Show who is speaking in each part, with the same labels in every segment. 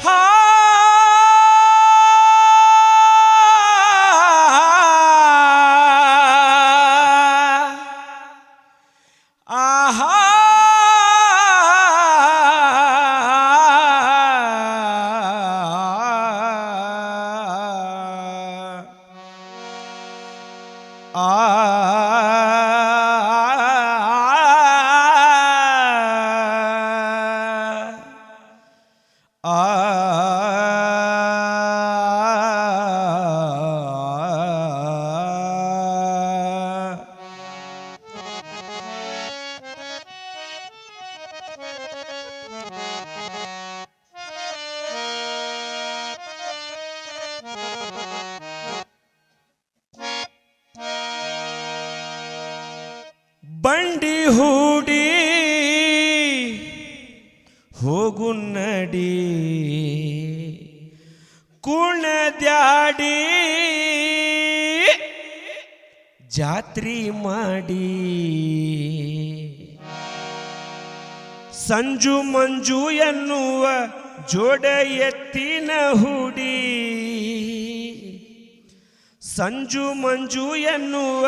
Speaker 1: ಹಾ ಆಹಾ ಬಂಡಿ ಹೂಡಿ ಹೋಗು ನಡಿ ಕುಣದ್ಯಾಡಿ ಜಾತ್ರಿ ಮಾಡಿ ಸಂಜು ಮಂಜು ಎನ್ನುವ ಜೋಡ ಎತ್ತಿನ ಹುಡಿ ಸಂಜು ಮಂಜು ಎನ್ನುವ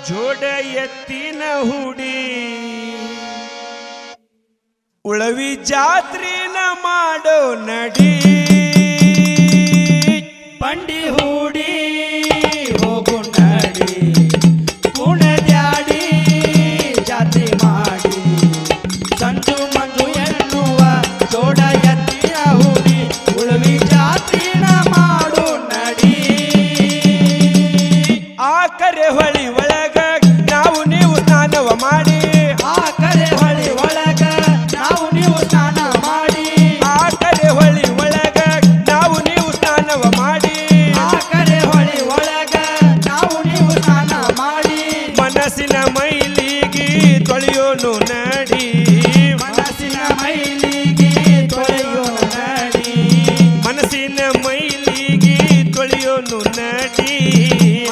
Speaker 1: ಜೋಡ ಎತ್ತಿನ ಹುಡಿ ಉಳವಿ ಜಾತ್ರಿನ ಮಾಡೋ ನಡಿ
Speaker 2: ಬಂಡಿ ಹೂಡಿ ಹೋಗು ನಡಿ ಕುಣದ್ಯಾಡಿ ಜಾತ್ರೆ ಮಾಡಿ ಸಂಜು ಮಂಜು ಎನ್ನುವ ಜೋಡ ಎತ್ತಿನ ಹುಡಿ ಉಳವಿ ಜಾತ್ರಿನ ಮಾಡೋ ನಡಿ
Speaker 1: ಆ ಕರೆ ಹೊಳಿ ಒಳಗ ನಾವು ನೀವು ಸ್ನಾನವ ಮಾಡಿ
Speaker 2: ಆ ಕರೆ ಹೊಳಿ ಒಳಗ ನಾವು ನೀವು ಸ್ನಾನ ಮಾಡಿ
Speaker 1: ಆ ಕರೆ ಹೊಳಿ ಒಳಗ ನಾವು ನೀವು ಸ್ನಾನವ ಮಾಡಿ
Speaker 2: ಆ ಕರೆ ಹೊಳಿ ಒಳಗ ನಾವು ನೀವು ಸ್ನಾನ ಮಾಡಿ
Speaker 1: ಮನಸ್ಸಿನ ಮೈಲಿಗೆ ತೊಳೆಯೋನು ನಡಿ
Speaker 2: ಮನಸ್ಸಿನ ಮೈಲಿಗೆ ತೊಳೆಯೋ ನಡಿ
Speaker 1: ಮನಸ್ಸಿನ ಮೈಲಿಗೆ ತೊಳೆಯೋನು ನಡಿ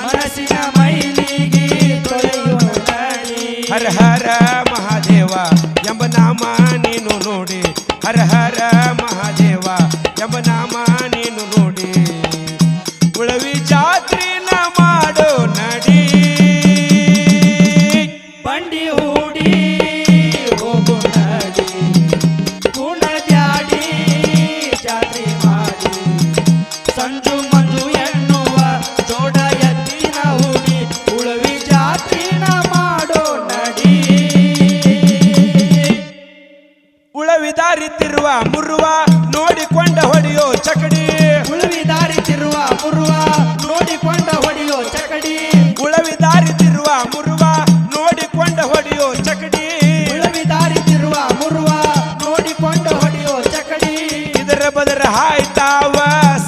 Speaker 2: ಮನಸ್ಸಿನ ಮೈಲಿಗೆ ತೊಳೆಯೋ ನಡಿ
Speaker 1: ಹರ ಹರ ಮಹಾದೇವ ಎಂಬ ನಾಮ ನೀನು ನೋಡಿ ಹರ ಹರ ಮಹಾದೇವ ಎಂಬ ನಾಮ ನೀನು ನೋಡಿ ಉಳವಿ ಜಾತ್ರಿನ ಮಾಡೋ ನಡಿ
Speaker 2: ಬಂಡಿ ಹೂಡಿ ಹೋಗು ನಡಿ ಕುಣದ್ಯಾಡಿ ಜಾತ್ರೆ ಮಾಡಿ ಸಂಜು ಮಂಜು ಎನ್ನುವ ಜೋಡ ಎತ್ತಿನ ಹುಡಿ ಉಳವಿ ಜಾತ್ರಿನ ಮಾಡೋ ನಡಿ
Speaker 1: ಉಳವಿ ದಾರಿ ತಿರುವ ಮುರುವ ನೋಡಿಕೊಂಡ ಹೊಡೆಯೋ ಚಕಡಿ
Speaker 2: ಉಳವಿ ದಾರಿ ತಿರುವ ಮುರುವ ನೋಡಿಕೊಂಡ ಹೊಡೆಯೋ ಚಕಡಿ
Speaker 1: ಉಳವಿ ದಾರಿ ತಿರುವ ಮುರುವ ನೋಡಿಕೊಂಡ ಹೊಡೆಯೋ ಚಕಡಿ
Speaker 2: ಉಳವಿ ದಾರಿ ತಿರುವ ಮುರುವ ನೋಡಿಕೊಂಡ ಹೊಡೆಯೋ ಚಕಡಿ
Speaker 1: ಇದರ ಬದರ ಹಾಯ್ತಾವ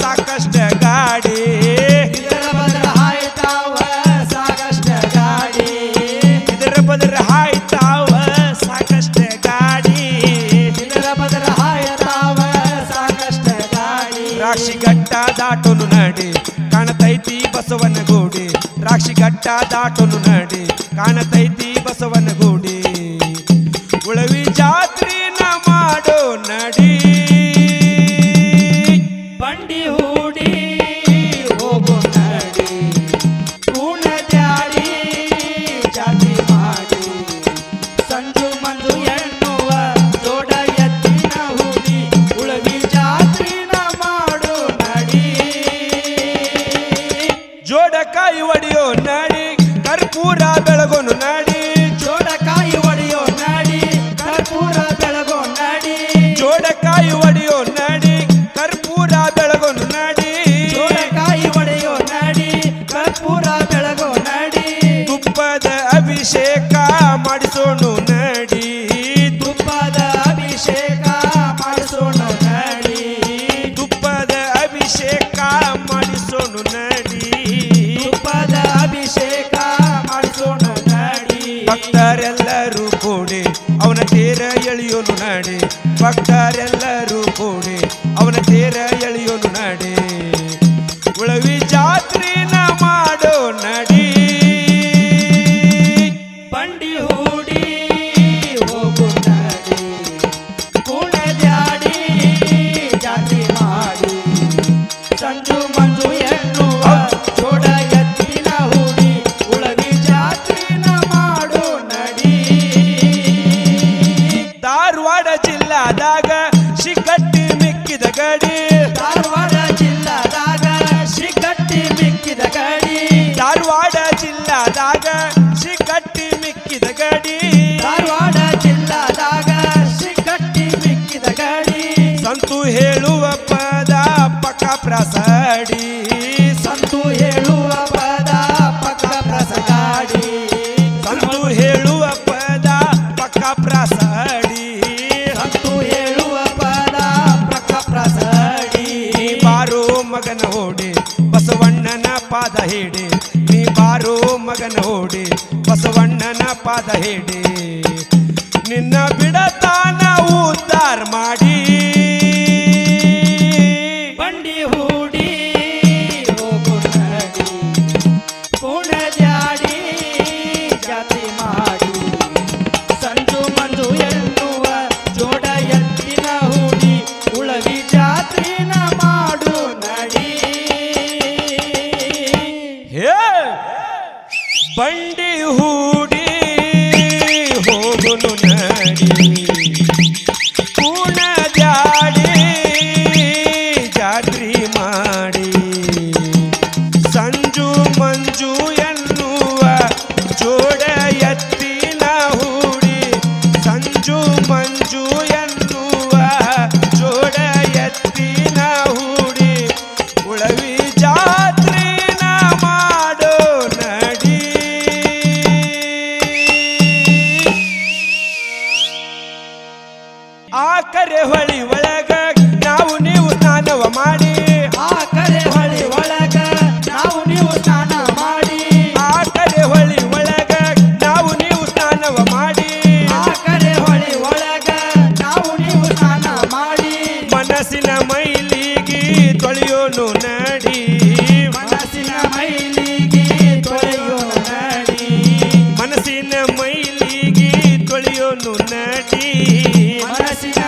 Speaker 1: ಸಾಕಷ್ಟ ಗಾಡಿ
Speaker 2: ಇದರ ಬದಲ ಹಾಯ್ತಾವ ಸಾಕಷ್ಟ ಗಾಡಿ
Speaker 1: ಇದರ ಬದರ ಹಾಯ್ತಾವ ಸಾಕಷ್ಟ ಗಾಡಿ
Speaker 2: ಇದರ ಬದಲ ಹಾಯ್ತಾವ ಸಾಕಷ್ಟ ಗಾಡಿ
Speaker 1: ರಾಕ್ಷಿಘಟ್ಟ ದಾಟೋನು ನಡಿ ಕಾಣತೈತಿ ಬಸವನ ಗೂಡಿ ರಾಕ್ಷಿಘಟ್ಟ ದಾಟೋನು ನಡಿ ಕಾಣತೈತಿ ಬಸವನ ಗೂಡಿ ಉಳವಿ ಜಾತ್ರಿನ ಮಾಡೋ ನಡಿ
Speaker 2: ಬಂಡಿ ಹೂಡಿ ಹೋಗು ನಡಿ ಕುಣದ್ಯಾಡಿ ಜಾತ್ರೆ ಮಾಡಿ ಸಂಜು ಮಂಜು ಎನ್ನುವ ಜೋಡ ಎತ್ತಿನ ಹುಡಿ ಉಳವಿ ಜಾತ್ರಿನ ಮಾಡೋ ನಡಿ
Speaker 1: ಜೋಡ ಕಾಯಿ ಒಡೆಯೋ ನಡಿ ಕರ್ಪೂರ ಬೆಳಗೋನು ನಡಿ
Speaker 2: ಜೋಡ ಕಾಯಿ ಒಡೆಯೋ ನಡಿ ಕರ್ಪೂರ ಬೆಳಗೋ ನಡಿ
Speaker 1: ಜೋಡ ಕಾಯಿ ಒಡೆಯೋ ನಡಿ ಕರ್ಪೂರ ಬೆಳಗೋನು ನಡಿ
Speaker 2: ಜೋಡ ಕಾಯಿ ಒಡೆಯೋ ನಡಿ ಕರ್ಪೂರ ಬೆಳಗೋ ನಡಿ
Speaker 1: ತುಪ್ಪದ ಅಭಿಷೇಕ ಮಾಡಿಸೋನು ನಡಿ
Speaker 2: ತುಪ್ಪದ ಅಭಿಷೇಕ ಮಾಡಿಸೋಣ ನಡಿ
Speaker 1: ತುಪ್ಪದ ಅಭಿಷೇಕ ಮಾಡಿಸೋನು ನಡಿ
Speaker 2: ತುಪ್ಪದ ಅಭಿಷೇಕ ಮಾಡಿಸೋಣ ನಡಿ
Speaker 1: ಭಕ್ತರೆಲ್ಲರೂ ಕೂಡಿ ಅವನ ತೇರ ಎಳೆಯೋನು ನಡಿ ಭಕ್ತರೆಲ್ಲರೂ ಕೂಡಿ ಅವನ ತೇರ ಎಳೆಯೋನು ನಡಿ ಉಳವಿ ಜಾತ್ರಿನ ಮಾಡೋ ನಡಿ
Speaker 2: ಬಂಡಿ ಹೂಡಿ ಹೋಗು ನಡಿ ಕುಣದ್ಯಾಡಿ ಜಾತ್ರೆ ಮಾಡಿ
Speaker 1: ಪಾದ ಹಿಡಿ ನಿನ್ನ ಬಿಡತಾನ ಉದ್ಧಾರ ಮಾಡಿ
Speaker 2: ಬಂಡಿ ಹೂಡಿ ಹೋಗು ನಡಿ ಕುಣದ್ಯಾಡಿ ಜಾತಿ ಮಾಡಿ ಸಂಜು ಮಂಜು ಎನ್ನುವ ಜೋಡ ಎತ್ತಿನ ಹೂಡಿ ಉಳವಿ ಜಾತ್ರಿನ ಮಾಡು ನಡಿ
Speaker 1: ಹೇ ಬಂಡಿ ಹೂಡಿ ಹೋಗುನು ನಡಿ ಕುಣದ್ಯಾಡಿ ಜಾತ್ರಿ ಮಾಡಿ ಸಂಜು ಮಂಜು ಎನ್ನುವ ಜೋಡ ಎತ್ತಿನ ಹೂಡಿ ಸಂಜು ಮಂಜು ಎನ್ನುವ ಜೋಡ ಎತ್ತಿನ ಹೂಡಿ ಉಳವಿ ಜಾತ್ರಿನ ಮಾಡೋ ನಡಿ ಆ ಕರೆ ಹೊಳಿ ಒಳಗ ನಾವು ನೀವು ಸ್ನಾನವ ಮಾಡಿ
Speaker 2: ಆ ಕರೆ ಹೊಳಿ ಒಳಗ ನಾವು ನೀವು ಸ್ನಾನ ಮಾಡಿ
Speaker 1: ಆ ಕರೆ ಹೊಳಿ ಒಳಗ ನಾವು ನೀವು ಸ್ನಾನವ ಮಾಡಿ
Speaker 2: ಆ ಕರೆ ಹೊಳಿ ಒಳಗ ನಾವು ನೀವು ಸ್ನಾನ ಮಾಡಿ
Speaker 1: ಮನಸ್ಸಿನ ಮೈಲಿಗೆ ತೊಳೆಯೋನು ನಡಿ
Speaker 2: ಮನಸ್ಸಿನ ಮೈಲಿಗೆ ತೊಳೆಯೋ ನಡಿ
Speaker 1: ಮನಸ್ಸಿನ ಮೈಲಿಗೆ ತೊಳೆಯೋನು ನಡಿ
Speaker 2: ಮನಸ್ಸಿನ